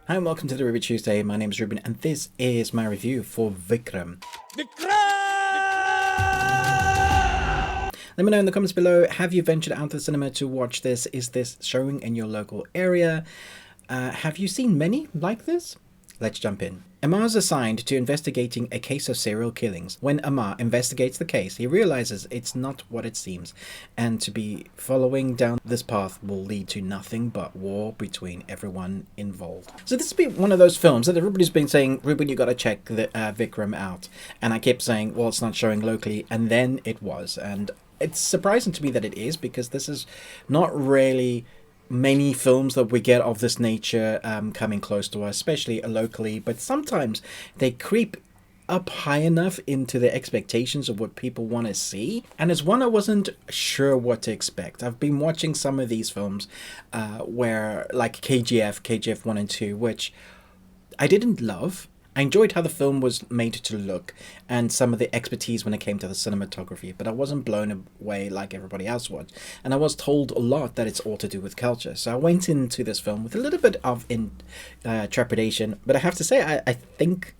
Hi and welcome to the Review Tuesday. My name is Ruben and this is my review for Vikram. Let me know in the comments below, have you ventured out to the cinema to watch this? Is this showing in your local area? Have you seen many like this? Let's jump in. Amar is assigned to investigating a case of serial killings. When Amar investigates the case, he realizes it's not what it seems, and to be following down this path will lead to nothing but war between everyone involved. So this has been one of those films that everybody's been saying, Ruben, you gotta check the Vikram out. And I kept saying, well, it's not showing locally, and then it was. And it's surprising to me that it is, because this is not really many films that we get of this nature coming close to us, especially locally, but sometimes they creep up high enough into the expectations of what people want to see, and it's one I wasn't sure what to expect. I've been watching some of these films where, like KGF 1 and 2, which I didn't love. I enjoyed how the film was made to look and some of the expertise when it came to the cinematography, but I wasn't blown away like everybody else was. And I was told a lot that it's all to do with culture. So I went into this film with a little bit of trepidation, but I have to say, I think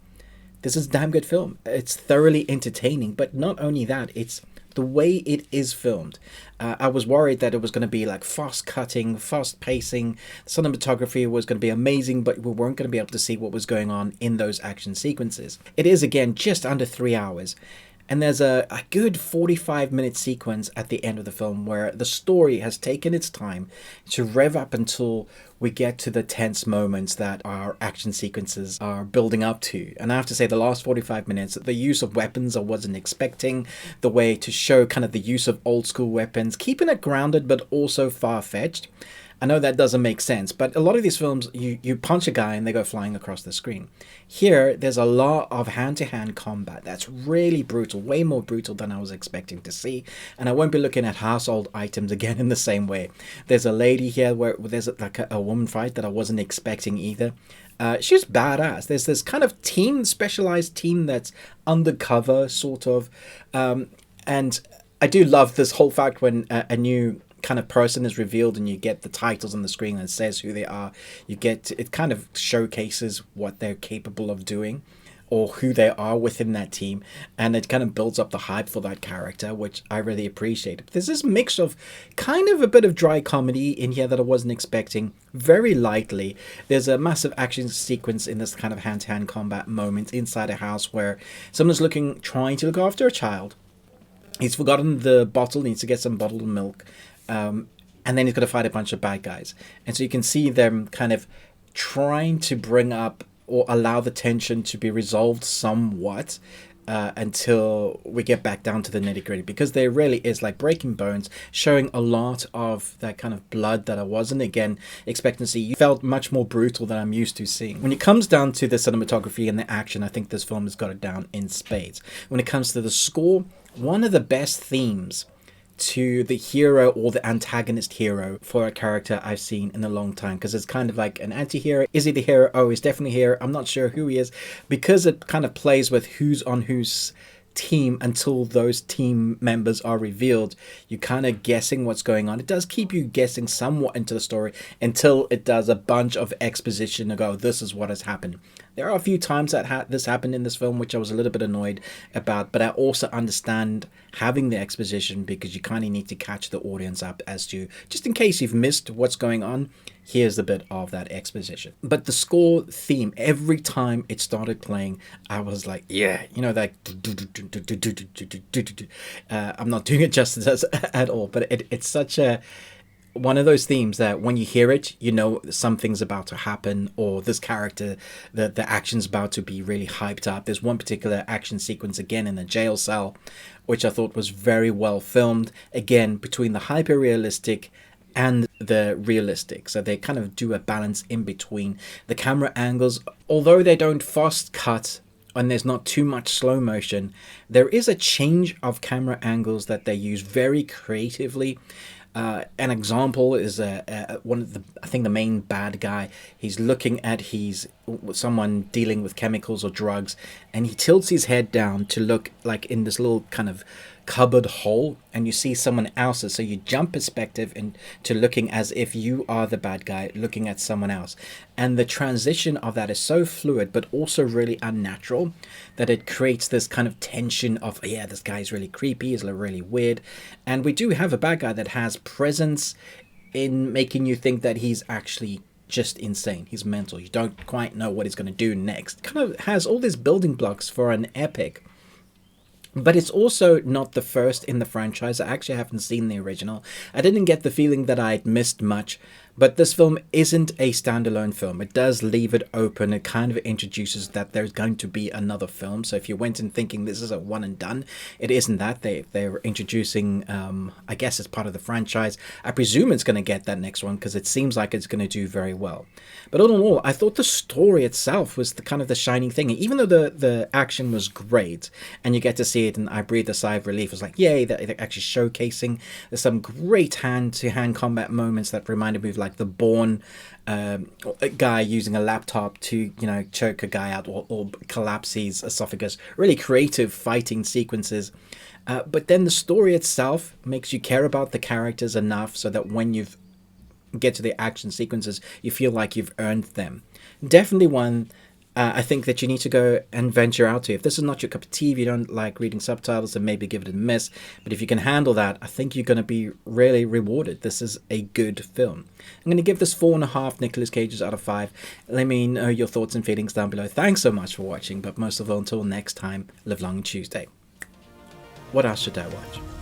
this is a damn good film. It's thoroughly entertaining, but not only that, it's the way it is filmed. I was worried that it was going to be like fast cutting, fast pacing. The cinematography was going to be amazing, but we weren't going to be able to see what was going on in those action sequences. It is, again, just under 3 hours. And there's a good 45-minute sequence at the end of the film where the story has taken its time to rev up until we get to the tense moments that our action sequences are building up to. And I have to say, the last 45 minutes, the use of weapons I wasn't expecting, the way to show kind of the use of old school weapons, keeping it grounded but also far-fetched. I know that doesn't make sense, but a lot of these films, you punch a guy and they go flying across the screen. Here, there's a lot of hand-to-hand combat that's really brutal, way more brutal than I was expecting to see. And I won't be looking at household items again in the same way. There's a lady here where there's like a woman fight that I wasn't expecting either. She's badass. There's this kind of team, specialized team that's undercover, sort of. And I do love this whole fact when a new kind of person is revealed and you get the titles on the screen and it says who they are. It kind of showcases what they're capable of doing or who they are within that team, and it kind of builds up the hype for that character, which I really appreciate. There's this mix of kind of a bit of dry comedy in here that I wasn't expecting, very lightly. There's a massive action sequence in this kind of hand-to-hand combat moment inside a house where someone's trying to look after a child. He's forgotten the bottle, needs to get some bottled milk. And then he's going to fight a bunch of bad guys. And so you can see them kind of trying to bring up or allow the tension to be resolved somewhat until we get back down to the nitty-gritty. Because there really is like breaking bones, showing a lot of that kind of blood that I wasn't, again, expecting to see. You felt much more brutal than I'm used to seeing. When it comes down to the cinematography and the action, I think this film has got it down in spades. When it comes to the score, one of the best themes to the hero or the antagonist hero for a character I've seen in a long time, because it's kind of like an anti-hero. Is he the hero? Oh, he's definitely here. I'm not sure who he is, because it kind of plays with who's on whose team until those team members are revealed. You're kind of guessing what's going on. It does keep you guessing somewhat into the story until it does a bunch of exposition to go, this is what has happened. There are a few times that this happened in this film, which I was a little bit annoyed about, but I also understand having the exposition because you kind of need to catch the audience up as to, just in case you've missed what's going on, here's a bit of that exposition. But the score theme, every time it started playing, I was like, yeah, you know, that I'm not doing it justice at all, but it's such a one of those themes that when you hear it, you know something's about to happen, or this character, the action's about to be really hyped up. There's one particular action sequence, again, in a jail cell, which I thought was very well filmed, again, between the hyper-realistic and the realistic. So they kind of do a balance in between. The camera angles, although they don't fast cut and there's not too much slow motion, there is a change of camera angles that they use very creatively. An example is one of I think the main bad guy. He's looking at someone dealing with chemicals or drugs, and he tilts his head down to look like in this little kind of cupboard hole and you see someone else's, so you jump perspective into looking as if you are the bad guy looking at someone else, and the transition of that is so fluid but also really unnatural that it creates this kind of tension of, yeah, this guy's really creepy, he's really weird. And we do have a bad guy that has presence in making you think that he's actually just insane, he's mental, you don't quite know what he's going to do next. Kind of has all these building blocks for an epic. But it's also not the first in the franchise. I actually haven't seen the original. I didn't get the feeling that I'd missed much, but this film isn't a standalone film. It does leave it open. It kind of introduces that there's going to be another film. So if you went in thinking this is a one and done, it isn't that. They're introducing, I guess, as part of the franchise. I presume it's going to get that next one because it seems like it's going to do very well. But all in all, I thought the story itself was the kind of the shining thing. Even though the action was great and you get to see it, and I breathed a sigh of relief. It was like, yay, they're actually showcasing. There's some great hand-to-hand combat moments that reminded me of like the Bourne guy using a laptop to, choke a guy out or collapse his esophagus. Really creative fighting sequences. But then the story itself makes you care about the characters enough so that when you get to the action sequences, you feel like you've earned them. Definitely one I think that you need to go and venture out to. If this is not your cup of tea, if you don't like reading subtitles, then maybe give it a miss. But if you can handle that, I think you're going to be really rewarded. This is a good film. I'm going to give this 4.5 Nicolas Cages out of 5. Let me know your thoughts and feelings down below. Thanks so much for watching, but most of all, until next time, live long and Tuesday. What else should I watch?